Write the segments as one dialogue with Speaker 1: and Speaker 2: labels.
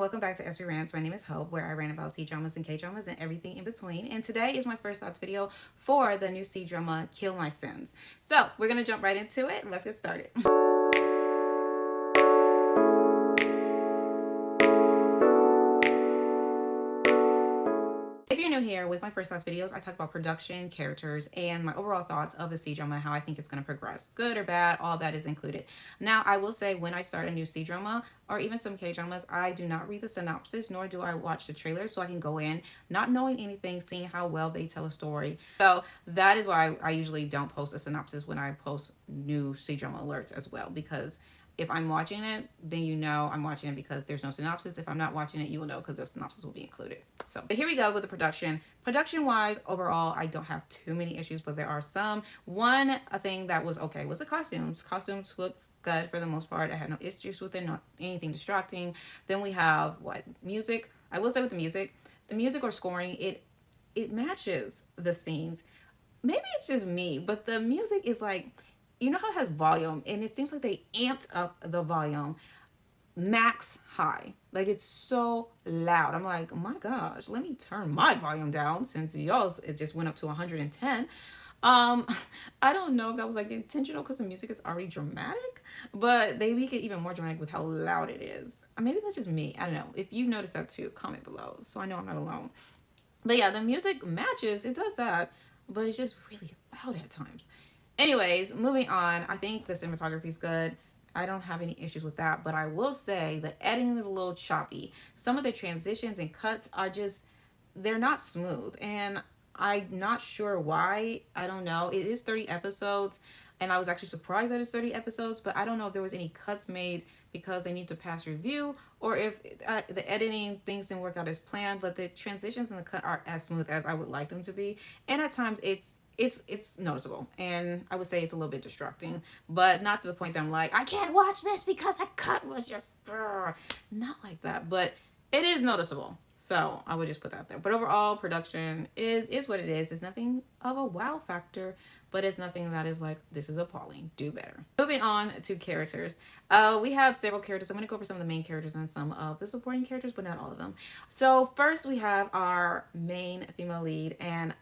Speaker 1: welcome back to Esperants. My name is Hope, where I rant about C-dramas and K-dramas and everything in between. And today is my first thoughts video for the new C-drama, Kill My Sins. So we're going to jump right into it. Let's get started. If you're new here, with my first thoughts videos, I talk about production, characters, and my overall thoughts of the C-drama, how I think it's going to progress. Good or bad, all that is included. Now, I will say when I start a new C-drama, or even some K-dramas, I do not read the synopsis, nor do I watch the trailer, so I can go in not knowing anything, seeing how well they tell a story. So that is why I usually don't post a synopsis when I post new C-drama alerts as well, because if I'm watching it, then you know I'm watching it because there's no synopsis. If I'm not watching it, you will know because the synopsis will be included. So here we go with the production. Production-wise, overall, I don't have too many issues, but there are some. One thing that was okay was the costumes. Costumes look good for the most part. I had no issues with it, not anything distracting. Then we have music. I will say with the music or scoring, it matches the scenes. Maybe it's just me, but the music is like, you know how it has volume, and it seems like they amped up the volume max high. Like, it's so loud. I'm like, oh my gosh, let me turn my volume down since y'all's it just went up to 110. I don't know if that was like intentional because the music is already dramatic, but they make it even more dramatic with how loud it is. Maybe that's just me. I don't know. If you notice that too, comment below so I know I'm not alone. But yeah, the music matches, it does that, but it's just really loud at times. Anyways, moving on, I think the cinematography is good. I don't have any issues with that, but I will say the editing is a little choppy. Some of the transitions and cuts are just, they're not smooth, and I'm not sure why. I don't know. It is 30 episodes, and I was actually surprised that it's 30 episodes, but I don't know if there was any cuts made because they need to pass review, or if the editing things didn't work out as planned, but the transitions and the cut aren't as smooth as I would like them to be, and at times it's noticeable, and I would say it's a little bit distracting, but not to the point that I'm like, I can't watch this because that cut was just not like that, but it is noticeable. So I would just put that there. But overall, production is what it is. It's nothing of a wow factor, but it's nothing that is like, this is appalling. Do better. Moving on to characters. We have several characters. I'm going to go over some of the main characters and some of the supporting characters, but not all of them. So first we have our main female lead, and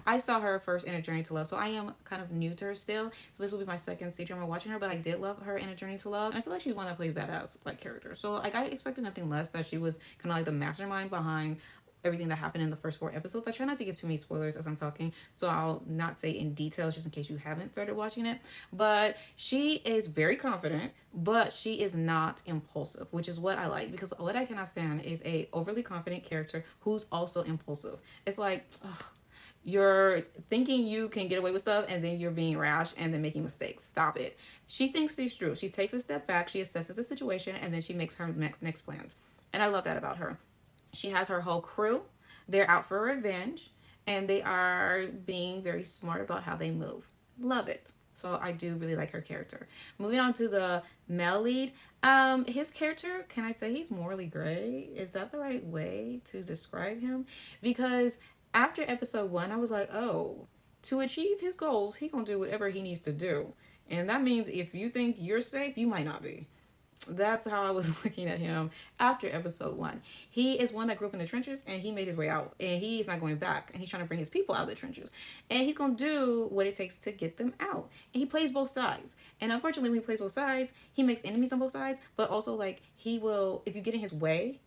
Speaker 1: I saw her first in A Journey to Love, so I am kind of new to her still. So this will be my second C-drama watching her, but I did love her in A Journey to Love, and I feel like she's one that plays badass character. So I expected nothing less, that she was kind of like the mastermind behind everything that happened in the first 4 episodes. I try not to give too many spoilers as I'm talking, so I'll not say in details just in case you haven't started watching it. But she is very confident, but she is not impulsive, which is what I like, because what I cannot stand is a overly confident character who's also impulsive. It's like, ugh, you're thinking you can get away with stuff, and then you're being rash and then making mistakes. Stop it. She thinks these through. She takes a step back, she assesses the situation, and then she makes her next plans. And I love that about her. She has her whole crew. They're out for revenge, and they are being very smart about how they move. Love it. So I do really like her character. Moving on to the male lead. His character, can I say he's morally gray? Is that the right way to describe him? Because after episode 1, I was like, oh, to achieve his goals, he gonna do whatever he needs to do. And that means if you think you're safe, you might not be. That's how I was looking at him after episode 1. He is one that grew up in the trenches, and he made his way out, and he's not going back, and he's trying to bring his people out of the trenches, and he's gonna do what it takes to get them out. And he plays both sides, and unfortunately when he plays both sides, he makes enemies on both sides, but also like, he will, if you get in his way,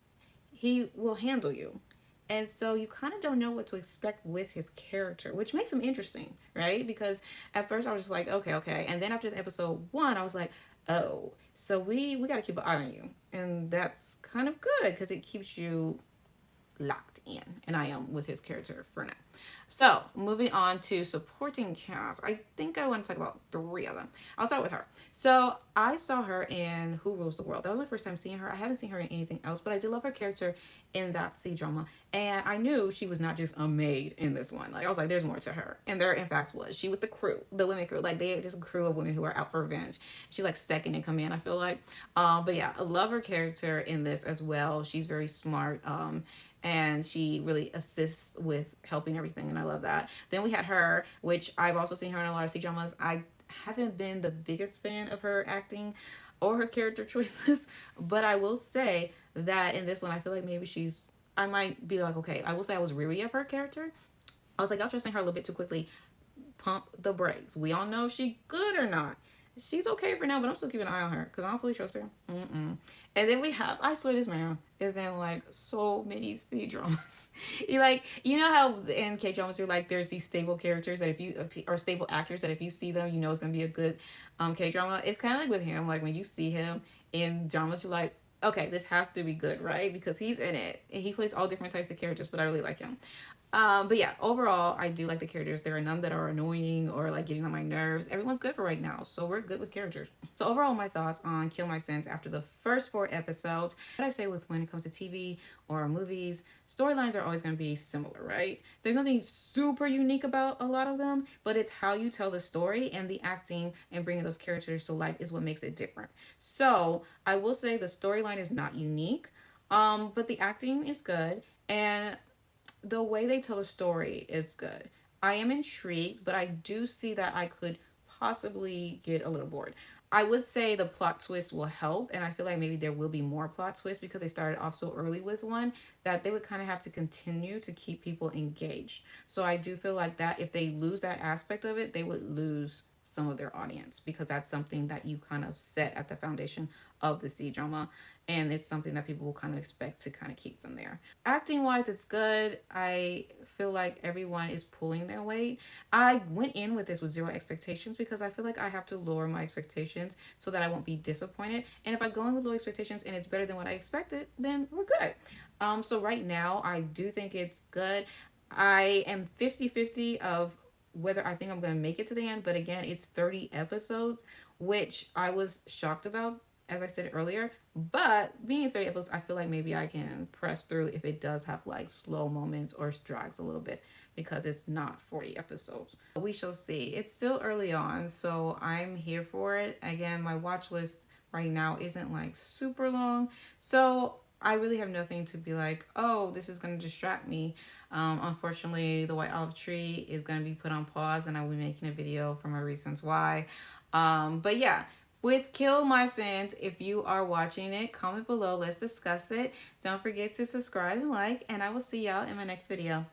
Speaker 1: he will handle you. And so you kind of don't know what to expect with his character, which makes him interesting, right? Because at first I was just like, okay. And then after the episode 1, I was like, oh, so we got to keep an eye on you. And that's kind of good because it keeps you locked in. And I am with his character for now. So moving on to supporting cast, I think I want to talk about 3 of them. I'll start with her. So I saw her in Who Rules the World. That was my first time seeing her. I haven't seen her in anything else, but I did love her character in that C-drama, and I knew she was not just a maid in this one. Like, I was like, there's more to her, and there in fact was. She with the crew, the women crew, like they just a crew of women who are out for revenge. She's like second in command, I feel like. But yeah, I love her character in this as well. She's very smart. And she really assists with helping everything, and I love that. Then we had her, which I've also seen her in a lot of C-dramas. I haven't been the biggest fan of her acting or her character choices, but I will say that in this one I feel like maybe I might be like, okay, I will say I was weary of her character. I was like, y'all trusting her a little bit too quickly. Pump the brakes. We all know if she good or not. She's okay for now, but I'm still keeping an eye on her because I don't fully trust her. And then we have, I swear this man is in like so many C dramas. You know how in K dramas you're like, there's these stable characters that if you, or stable actors that if you see them, you know it's gonna be a good K drama. It's kind of like with him, like when you see him in dramas, you're like, okay, this has to be good, right? Because he's in it and he plays all different types of characters, but I really like him. But yeah, overall, I do like the characters. There are none that are annoying or like getting on my nerves. Everyone's good for right now, so we're good with characters. So overall, my thoughts on Kill My Sins after the first 4 episodes. What I say with when it comes to TV or movies, storylines are always going to be similar, right? There's nothing super unique about a lot of them, but it's how you tell the story and the acting and bringing those characters to life is what makes it different. So I will say the storyline is not unique, but the acting is good. And the way they tell a story is good. I am intrigued, but I do see that I could possibly get a little bored. I would say the plot twist will help, and I feel like maybe there will be more plot twists because they started off so early with one that they would kind of have to continue to keep people engaged. So I do feel like that if they lose that aspect of it, they would lose some of their audience because that's something that you kind of set at the foundation of the C drama, and it's something that people will kind of expect to kind of keep them there. Acting wise, it's good. I feel like everyone is pulling their weight. I went in with this with 0 expectations because I feel like I have to lower my expectations so that I won't be disappointed. And if I go in with low expectations and it's better than what I expected, then we're good. So right now I do think it's good. I am 50-50 of whether I think I'm going to make it to the end, but again, it's 30 episodes, which I was shocked about, as I said earlier. But being 30 episodes, I feel like maybe I can press through if it does have like slow moments or drags a little bit because it's not 40 episodes. We shall see. It's still early on, so I'm here for it. Again, my watch list right now isn't like super long, so I really have nothing to be like, oh, this is going to distract me. Unfortunately, the White Olive Tree is going to be put on pause, and I will be making a video for my reasons why. But yeah, with Kill My Sins, if you are watching it, comment below. Let's discuss it. Don't forget to subscribe and like, and I will see y'all in my next video.